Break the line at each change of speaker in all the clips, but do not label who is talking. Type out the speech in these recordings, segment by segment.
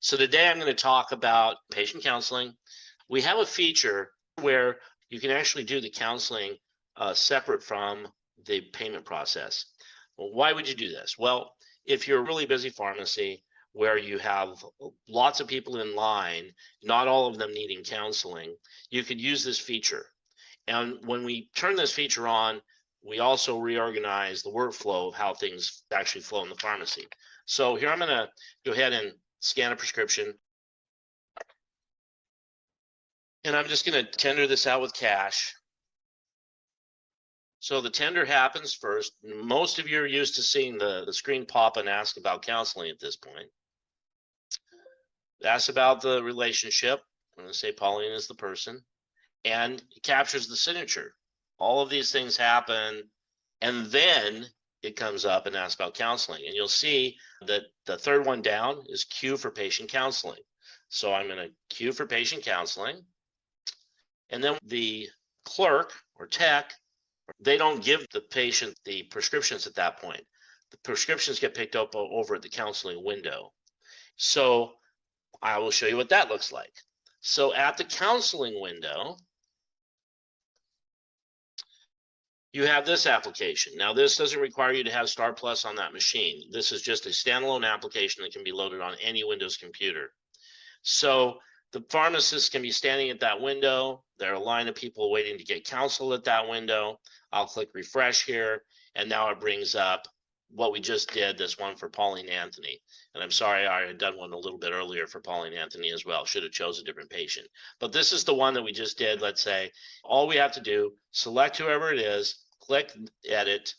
So today I'm going to talk about patient counseling. We have a feature where you can actually do the counseling separate from the payment process. Well, why would you do this? Well, if you're a really busy pharmacy where you have lots of people in line, not all of them needing counseling, you could use this feature. And when we turn this feature on, we also reorganize the workflow of how things actually flow in the pharmacy. So here I'm going to go ahead and scan a prescription. And I'm just going to tender this out with cash. So the tender happens first. Most of you are used to seeing the screen pop and ask about counseling at this point. Ask about the relationship. I'm going to say Pauline is the person. And it captures the signature. All of these things happen. And then it comes up and asks about counseling. And you'll see that the third one down is Q for patient counseling. So I'm going to Q for patient counseling. And then the clerk or tech, they don't give the patient the prescriptions at that point. The prescriptions get picked up over at the counseling window. So I will show you what that looks like. So at the counseling window, you have this application. Now, this doesn't require you to have Star Plus on that machine. This is just a standalone application that can be loaded on any Windows computer. So the pharmacist can be standing at that window. There are a line of people waiting to get counseled at that window. I'll click refresh here, and now it brings up what we just did, this one for Pauline Anthony. And I'm sorry, I had done one a little bit earlier for Pauline Anthony as well. Should have chose a different patient. But this is the one that we just did. Let's say all we have to do, select whoever it is, click edit.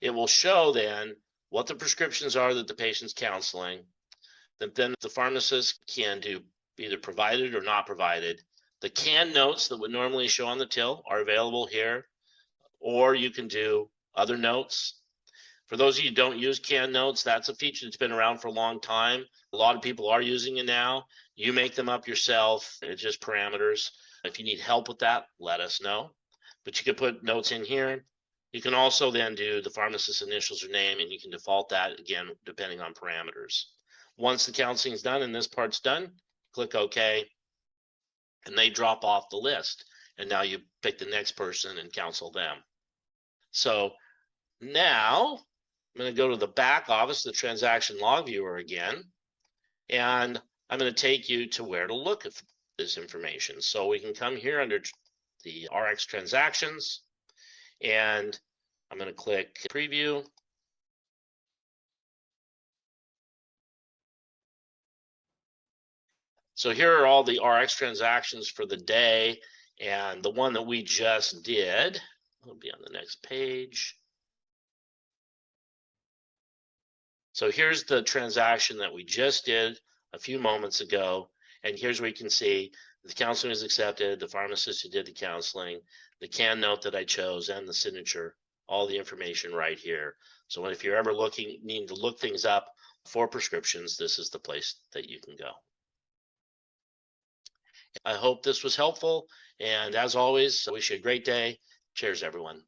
It will show then what the prescriptions are that the patient's counseling. Then the pharmacist can do either provided or not provided. The canned notes that would normally show on the till are available here, or you can do other notes. For those of you who don't use canned notes, that's a feature that's been around for a long time. A lot of people are using it now. You make them up yourself. It's just parameters. If you need help with that, let us know. But you can put notes in here. You can also then do the pharmacist's initials or name, and you can default that again, depending on parameters. Once the counseling is done and this part's done, click OK, and they drop off the list. And now you pick the next person and counsel them. So now I'm going to go to the back office, the transaction log viewer again, and I'm going to take you to where to look at this information. So we can come here under the RX transactions, and I'm going to click preview. So here are all the RX transactions for the day, and the one that we just did will be on the next page. So here's the transaction that we just did a few moments ago, and here's where you can see the counseling is accepted, the pharmacist who did the counseling, the canned note that I chose, and the signature, all the information right here. So if you're ever needing to look things up for prescriptions, this is the place that you can go. I hope this was helpful, and as always, I wish you a great day. Cheers, everyone.